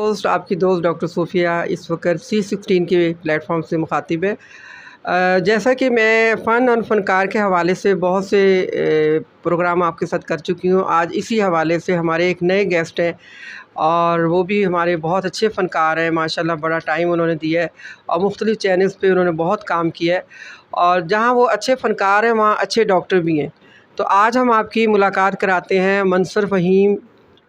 Host आपकी दोस्त doctor सूफिया इस वक्त C16 के प्लेटफॉर्म से मुखातिब है। जैसा कि मैं फ़न और फ़नकार के हवाले से बहुत से प्रोग्राम आपके साथ कर चुकी हूँ, आज इसी हवाले से हमारे एक नए गेस्ट हैं और वो भी हमारे बहुत अच्छे फ़नकार हैं। माशाल्लाह बड़ा टाइम उन्होंने दिया है और मुख्तलिफ़ चैनल्स पे उन्होंने बहुत काम किया है और जहाँ वो अच्छे फ़नकार हैं वहाँ अच्छे डॉक्टर भी हैं। तो आज हम आपकी मुलाकात कराते हैं मंसूर फ़हीम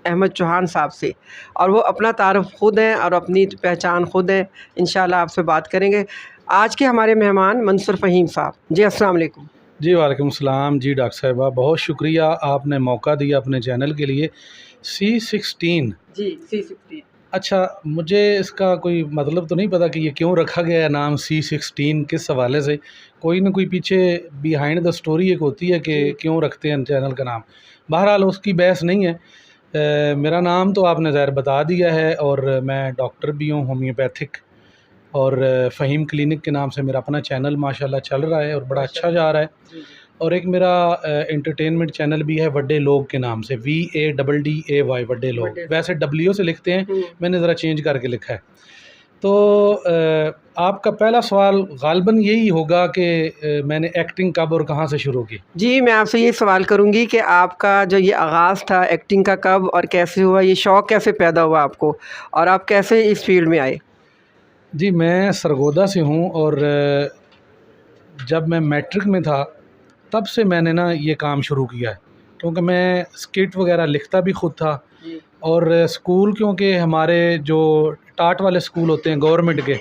अहमद चौहान साहब से और वो अपना तारुफ़ ख़ुद हैं और अपनी पहचान ख़ुद हैं। इंशाल्लाह आपसे बात करेंगे। आज के हमारे मेहमान मंसूर फ़हीम साहब। जी अस्सलाम वालेकुम। जी वालेकुम सलाम। जी डॉक्टर साहिबा, बहुत शुक्रिया आपने मौका दिया अपने चैनल के लिए। C16 जी C16। अच्छा, मुझे इसका कोई मतलब तो नहीं पता कि ये क्यों रखा गया है नाम C16, किस हवाले से। कोई ना कोई पीछे बिहाइंड द स्टोरी एक होती है कि क्यों रखते हैं चैनल का नाम। बहरहाल उसकी बहस नहीं है। मेरा नाम तो आपने ज़ाहिर बता दिया है और मैं डॉक्टर भी हूँ होम्योपैथिक, और फ़हीम क्लिनिक के नाम से मेरा अपना चैनल माशाल्लाह चल रहा है और बड़ा अच्छा जा रहा है। और एक मेरा एंटरटेनमेंट चैनल भी है वड्डे लोग के नाम से, VADDAY वड्डे लोग। वैसे W से लिखते हैं, मैंने ज़रा चेंज करके लिखा है। तो आपका पहला सवाल गालिबन यही होगा कि मैंने एक्टिंग कब और कहाँ से शुरू की। जी, मैं आपसे ये सवाल करूँगी कि आपका जो ये आगाज़ था एक्टिंग का कब और कैसे हुआ, ये शौक़ कैसे पैदा हुआ आपको और आप कैसे इस फील्ड में आए? जी, मैं सरगोदा से हूँ और जब मैं मैट्रिक में था तब से मैंने ना ये काम शुरू किया है, क्योंकि मैं स्किट वगैरह लिखता भी ख़ुद था। और स्कूल, क्योंकि हमारे जो टाट वाले स्कूल होते हैं गवर्नमेंट के,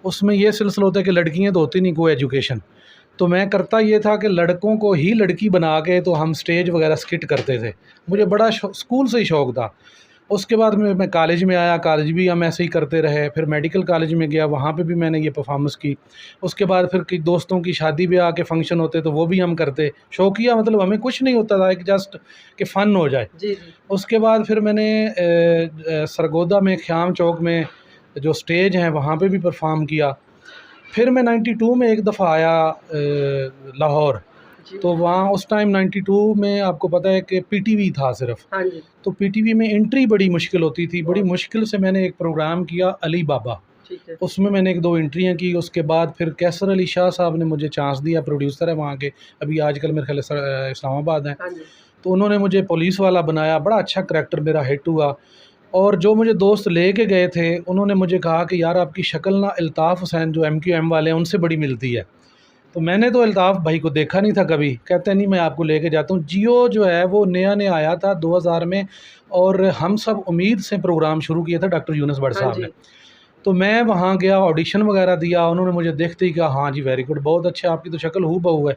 उसमें ये सिलसिला होता है कि लड़कियां तो होती नहीं कोई एजुकेशन। तो मैं करता ये था कि लड़कों को ही लड़की बना के तो हम स्टेज वगैरह स्किट करते थे। मुझे बड़ा स्कूल से ही शौक़ था। उसके बाद मैं कॉलेज में आया, कॉलेज भी हम ऐसे ही करते रहे। फिर मेडिकल कॉलेज में गया, वहाँ पे भी मैंने ये परफॉर्मेंस की। उसके बाद फिर कई दोस्तों की शादी ब्याह के फंक्शन होते तो वो भी हम करते। शौकिया, मतलब हमें कुछ नहीं होता था, एक जस्ट कि फ़न हो जाए। उसके बाद फिर मैंने सरगोदा में ख़याम चौक में जो स्टेज हैं वहाँ पे भी परफॉर्म किया। फिर मैं 92 में एक दफ़ा आया लाहौर, तो वहाँ उस टाइम 92 में आपको पता है कि PTV था सिर्फ। हाँ जी। तो PTV में एंट्री बड़ी मुश्किल होती थी। बड़ी मुश्किल से मैंने एक प्रोग्राम किया अली बाबा, उसमें मैंने 1-2 एंट्रियाँ की। उसके बाद फिर कैसर अली शाह साहब ने मुझे चांस दिया, प्रोड्यूसर है वहाँ के, अभी आजकल मेरे ख्याल से इस्लामाबाद हैं। तो उन्होंने मुझे पुलिस वाला बनाया, बड़ा अच्छा करैक्टर मेरा हिट हुआ। और जो मुझे दोस्त ले के गए थे उन्होंने मुझे कहा कि यार आपकी शक्ल ना अल्ताफ़ हुसैन जो MQM वाले हैं उनसे बड़ी मिलती है। तो मैंने तो अल्ताफ़ भाई को देखा नहीं था कभी। कहते नहीं, मैं आपको लेके जाता हूँ। जियो जो है वो नया आया था 2000 में, और हम सब उम्मीद से प्रोग्राम शुरू किया था डॉक्टर यूनुस भट्ट साहब ने। तो मैं वहाँ गया, ऑडिशन वगैरह दिया। उन्होंने मुझे देखते ही कहा हाँ जी वेरी गुड, बहुत अच्छा, आपकी तो शक्ल हूबहू है।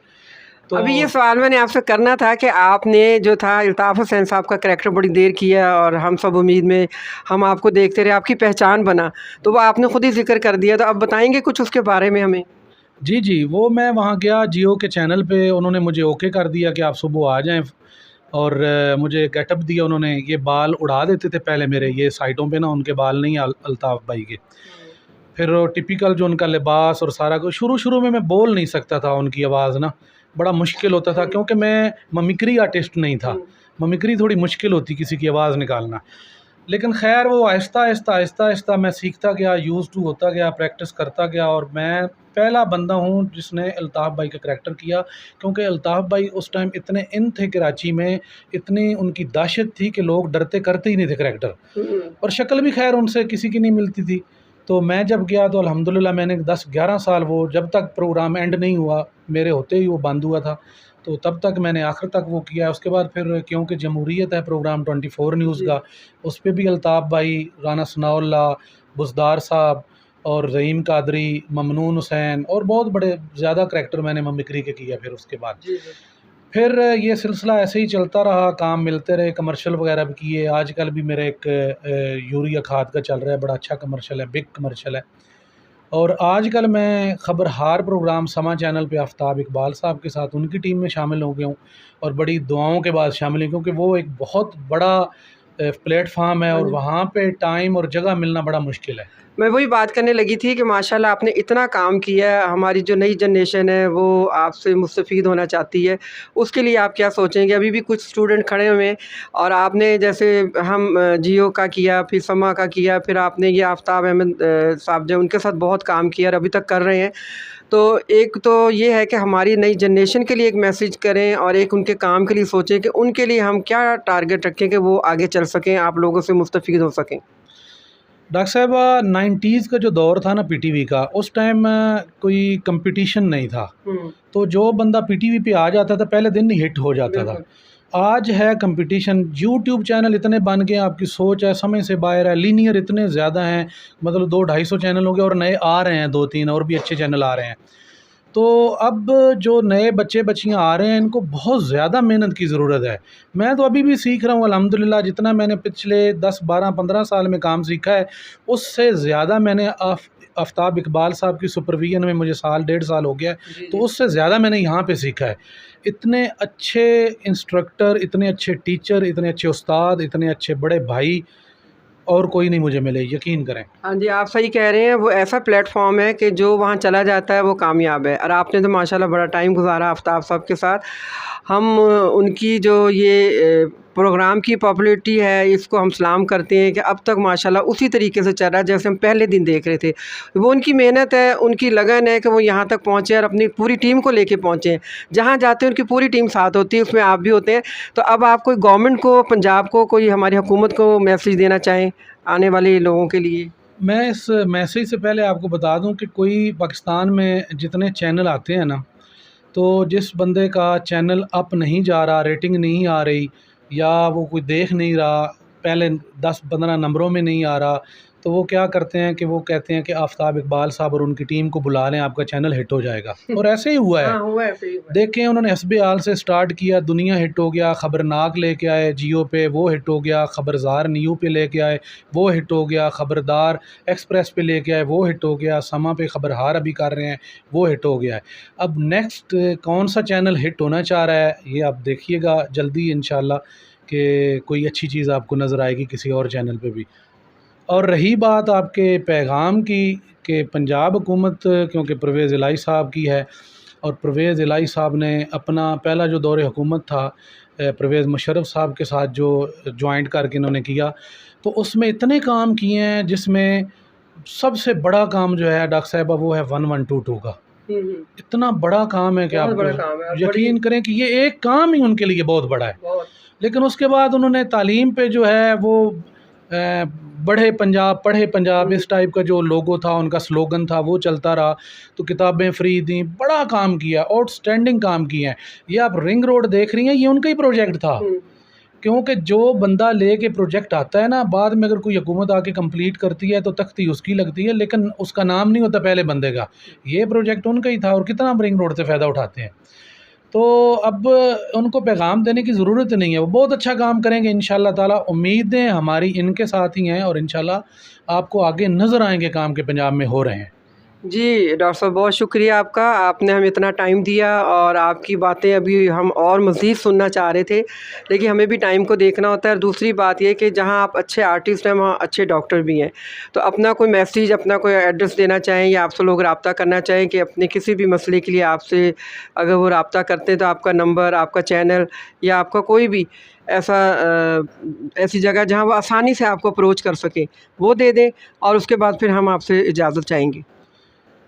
तो अभी ये सवाल मैंने आपसे करना था कि आपने जो था अल्ताफ़ हुसैन साहब का करैक्टर बड़ी देर किया और हम सब उम्मीद में हम आपको देखते रहे, आपकी पहचान बना, तो वो आपने ख़ुद ही ज़िक्र कर दिया। तो अब बताएंगे कुछ उसके बारे में हमें? जी, वो मैं वहाँ गया जियो के चैनल पे, उन्होंने मुझे ओके कर दिया कि आप सुबह आ जाएं। और मुझे गेटअप दिया उन्होंने। ये बाल उड़ा देते थे पहले मेरे, ये साइडों पे ना उनके बाल नहीं अल्ताफ़ भाई के। फिर टिपिकल जो उनका लिबास और सारा कुछ। शुरू में मैं बोल नहीं सकता था, उनकी आवाज़ ना बड़ा मुश्किल होता था, क्योंकि मैं ममिक्री आर्टिस्ट नहीं था। ममिक्री थोड़ी मुश्किल होती किसी की आवाज़ निकालना। लेकिन खैर वो आहिस्ता मैं सीखता गया, यूज़ टू होता गया, प्रैक्टिस करता गया। और मैं पहला बंदा हूँ जिसने अल्ताफ़ भाई का करैक्टर किया, क्योंकि अल्ताफ़ भाई उस टाइम इतने इन थे कराची में, इतनी उनकी दहशत थी कि लोग डरते करते ही नहीं थे करैक्टर। और शक्ल भी खैर उनसे किसी की नहीं मिलती थी। तो मैं जब गया तो अल्हम्दुलिल्लाह मैंने 10-11 साल, वो जब तक प्रोग्राम एंड नहीं हुआ, मेरे होते ही वो बंद हुआ था, तो तब तक मैंने आखिर तक वो किया। उसके बाद फिर क्योंकि जमहूरियत है प्रोग्राम 24 न्यूज़ का, उस पर भी अल्ताफ़ भाई, राना सनाउल्लाह, बुज़दार साहब और रहीम कादरी, ममनून हुसैन और बहुत बड़े ज़्यादा करैक्टर मैंने मिमिक्री के किया। फिर उसके बाद फिर ये सिलसिला ऐसे ही चलता रहा, काम मिलते रहे, कमर्शियल वगैरह भी किए। आजकल भी मेरा एक यूरिया खाद का चल रहा है, बड़ा अच्छा कमर्शियल है, बिग कमर्शियल है। और आजकल मैं ख़बरहार प्रोग्राम समा चैनल पे आफ्ताब इकबाल साहब के साथ उनकी टीम में शामिल हो गया हूँ, और बड़ी दुआओं के बाद शामिल हूँ, क्योंकि वो एक बहुत बड़ा प्लेटफार्म है और वहाँ पे टाइम और जगह मिलना बड़ा मुश्किल है। मैं वही बात करने लगी थी कि माशाल्लाह आपने इतना काम किया है, हमारी जो नई जनरेशन है वो आपसे मुस्तफ़ीद होना चाहती है, उसके लिए आप क्या सोचेंगे? अभी भी कुछ स्टूडेंट खड़े हुए हैं और आपने जैसे हम जियो का किया, फिर समा का किया, फिर आपने ये आफ्ताब अहमद साहब जो उनके साथ बहुत काम किया और अभी तक कर रहे हैं। तो एक तो ये है कि हमारी नई जनरेशन के लिए एक मैसेज करें और एक उनके काम के लिए सोचें कि उनके लिए हम क्या टारगेट रखें कि वो आगे चल सकें, आप लोगों से मुस्तफ़ीद हो सकें। डॉक्टर साहब 90s का जो दौर था ना पीटीवी का, उस टाइम कोई कंपटीशन नहीं था। तो जो बंदा पीटीवी पे आ जाता था पहले दिन ही हिट हो जाता था। बिल्कुल। आज है कंपटीशन, यूट्यूब चैनल इतने बन गए हैं, आपकी सोच है समय से बाहर है, लीनियर इतने ज़्यादा हैं, मतलब 200-250 चैनल हो गए और नए आ रहे हैं 2-3 और भी अच्छे चैनल आ रहे हैं। तो अब जो नए बच्चे बच्चियाँ आ रहे हैं इनको बहुत ज़्यादा मेहनत की ज़रूरत है। मैं तो अभी भी सीख रहा हूँ अल्हम्दुलिल्लाह, जितना मैंने पिछले 10-12-15 साल में काम सीखा है उससे ज़्यादा मैंने आफ्ताब इकबाल साहब की सुपरविजन में मुझे साल 1.5 साल हो गया है, जी, तो जी। उससे ज़्यादा मैंने यहाँ पे सीखा है। इतने अच्छे इंस्ट्रक्टर, इतने अच्छे टीचर, इतने अच्छे उस्ताद, इतने अच्छे बड़े भाई और कोई नहीं मुझे मिले, यकीन करें। हाँ जी, आप सही कह रहे हैं, वो ऐसा प्लेटफ़ॉर्म है कि जो वहाँ चला जाता है वो कामयाब है और आपने तो माशाल्लाह बड़ा टाइम गुज़ारा आफ्ताब साहब के साथ। हम उनकी जो ये प्रोग्राम की पॉपुलैरिटी है इसको हम सलाम करते हैं कि अब तक माशाल्लाह उसी तरीके से चल रहा है जैसे हम पहले दिन देख रहे थे। वो उनकी मेहनत है, उनकी लगन है कि वो यहाँ तक पहुँचे और अपनी पूरी टीम को लेके पहुँचे हैं। जहाँ जाते हैं उनकी पूरी टीम साथ होती है, उसमें आप भी होते हैं। तो अब आप कोई गवर्नमेंट को, पंजाब को, कोई हमारी हुकूमत को मैसेज देना चाहें आने वाले लोगों के लिए? मैं इस मैसेज से पहले आपको बता दूं कि कोई पाकिस्तान में जितने चैनल आते हैं ना, तो जिस बंदे का चैनल अप नहीं जा रहा, रेटिंग नहीं आ रही या वो कोई देख नहीं रहा, पहले 10-15 नंबरों में नहीं आ रहा, तो वो क्या करते हैं कि वो कहते हैं कि आफ्ताब इकबाल साहब और उनकी टीम को बुला लें, आपका चैनल हिट हो जाएगा। और ऐसे ही हुआ है। हाँ, हुआ है, सही हुआ है। देखें उन्होंने हस्बे हाल से स्टार्ट किया, दुनिया हिट हो गया, ख़बरनाक लेके आए जियो पे, वो हिट हो गया, ख़बरज़ार न्यू पे लेके आए, वो हिट हो गया, ख़बरदार एक्सप्रेस पे लेके आए, वो हिट हो गया, समा पे ख़बरहार अभी कर रहे हैं, वो हिट हो गया है। अब नेक्स्ट कौन सा चैनल हिट होना चाह रहा है ये आप देखिएगा जल्दी इंशाल्लाह, कि कोई अच्छी चीज़ आपको नज़र आएगी किसी और चैनल पे भी। और रही बात आपके पैगाम की कि पंजाब हुकूमत, क्योंकि परवेज़ इलाही साहब की है और परवेज़ इलाही साहब ने अपना पहला जो दौर हुकूमत था परवेज़ मुशर्रफ साहब के साथ जो जॉइंट करके इन्होंने किया, तो उसमें इतने काम किए हैं जिसमें सबसे बड़ा काम जो है डॉक्टर साहिबा वो है 1122 का। हुँ, हुँ। इतना बड़ा काम है कि बहुत आप बड़ा काम है और बड़ी यकीन करें कि ये एक काम ही उनके लिए बहुत बड़ा है। बहुत लेकिन उसके बाद उन्होंने तालीम पे जो है वो बढ़े पंजाब पढ़े पंजाब, हुँ। इस टाइप का जो लोगो था उनका स्लोगन था वो चलता रहा, तो किताबें फ्री दी, बड़ा काम किया, आउटस्टैंडिंग काम किए हैं। ये आप रिंग रोड देख रही हैं, ये उनका ही प्रोजेक्ट था। हुँ। क्योंकि जो बंदा लेके प्रोजेक्ट आता है ना, बाद में अगर कोई हुकूमत आके कंप्लीट करती है तो तख्ती उसकी लगती है, लेकिन उसका नाम नहीं होता पहले बंदे का। ये प्रोजेक्ट उनका ही था और कितना हम रिंग रोड से फ़ायदा उठाते हैं। तो अब उनको पैगाम देने की ज़रूरत नहीं है, वो बहुत अच्छा काम करेंगे इंशाल्लाह ताला। उम्मीदें हमारी इनके साथ ही हैं और इंशाल्लाह आपको आगे नज़र आएंगे काम के पंजाब में हो रहे हैं। जी, डॉक्टर साहब बहुत शुक्रिया आपका, आपने हमें इतना टाइम दिया और आपकी बातें अभी हम और मज़ीद सुनना चाह रहे थे, लेकिन हमें भी टाइम को देखना होता है और दूसरी बात ये कि जहाँ आप अच्छे आर्टिस्ट हैं, वहाँ अच्छे डॉक्टर भी हैं। तो अपना कोई मैसेज, अपना कोई एड्रेस देना चाहें या आपसे लोग राब्ता करना चाहें कि अपने किसी भी मसले के लिए आपसे अगर वो राब्ता करते हैं तो आपका नंबर, आपका चैनल या आपका कोई भी ऐसी जगह जहाँ वो आसानी से आपको अप्रोच कर सकें, वो दे दें और उसके बाद फिर हम आपसे इजाज़त चाहेंगे।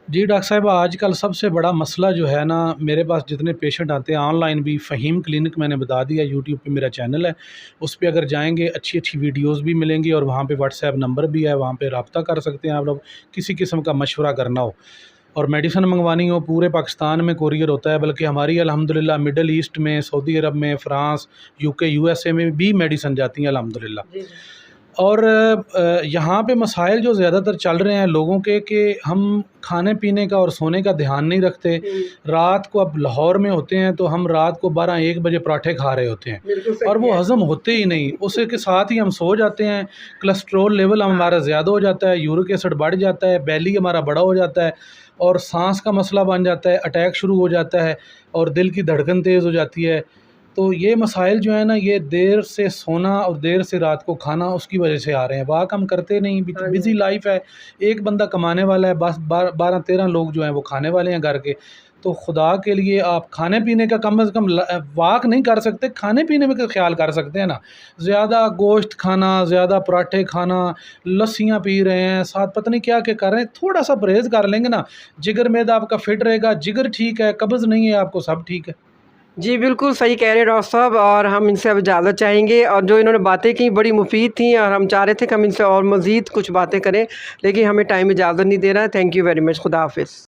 जी डॉक्टर साहब, आजकल सबसे बड़ा मसला जो है ना, मेरे पास जितने पेशेंट आते हैं ऑनलाइन भी, फ़हीम क्लिनिक मैंने बता दिया, यूट्यूब पे मेरा चैनल है, उस पे अगर जाएंगे अच्छी अच्छी वीडियोस भी मिलेंगी और वहाँ पे व्हाट्सएप नंबर भी है, वहाँ पे रब्ता कर सकते हैं आप लोग, किसी किस्म का मशवरा करना हो और मेडिसिन मंगवानी हो। पूरे पाकिस्तान में कोरियर होता है, बल्कि हमारी अल्हम्दुलिल्लाह मिडल ईस्ट में, सऊदी अरब में, फ़्रांस, यूके, यूएसए में भी मेडिसिन जाती हैं अल्हम्दुलिल्लाह। जी, जी। और यहाँ पे मसाइल जो ज़्यादातर चल रहे हैं लोगों के कि हम खाने पीने का और सोने का ध्यान नहीं रखते। हुँ, रात को, अब लाहौर में होते हैं तो हम रात को 12-1 बजे पराठे खा रहे होते हैं बिल्कुल और सही वो है। हज़म होते ही नहीं, उसी के साथ ही हम सो जाते हैं, कोलेस्ट्रॉल लेवल हमारा ज़्यादा हो जाता है, यूरिक एसिड बढ़ जाता है, बैली हमारा बड़ा हो जाता है और सांस का मसला बन जाता है, अटैक शुरू हो जाता है और दिल की धड़कन तेज़ हो जाती है। तो ये मसाइल जो है ना, ये देर से सोना और देर से रात को खाना, उसकी वजह से आ रहे हैं। वाक हम करते नहीं, हाँ बिज़ी जी। लाइफ है, एक बंदा कमाने वाला है, बस 12-13 लोग जो हैं वो खाने वाले हैं घर के। तो खुदा के लिए आप खाने पीने का कम से कम वाक नहीं कर सकते, खाने पीने में का ख्याल कर सकते हैं ना। ज़्यादा गोश्त खाना, ज़्यादा पराठे खाना, लस्सियाँ पी रहे हैं, साथ पता नहीं क्या क्या कर रहे हैं, थोड़ा सा परहेज़ कर लेंगे ना, जिगर मेदा आपका फिट रहेगा, जिगर ठीक है, कब्ज़ नहीं है आपको, सब ठीक है। जी, बिल्कुल सही कह रहे हैं डॉक्टर साहब, और हम इनसे अब इजाज़त चाहेंगे, और जो इन्होंने बातें की बड़ी मुफ़ीद थी, और हम चाह रहे थे कि हम इनसे और मज़ीद कुछ बातें करें, लेकिन हमें टाइम इजाज़त नहीं दे रहा है। Thank you very much. खुदा हाफ़िज़।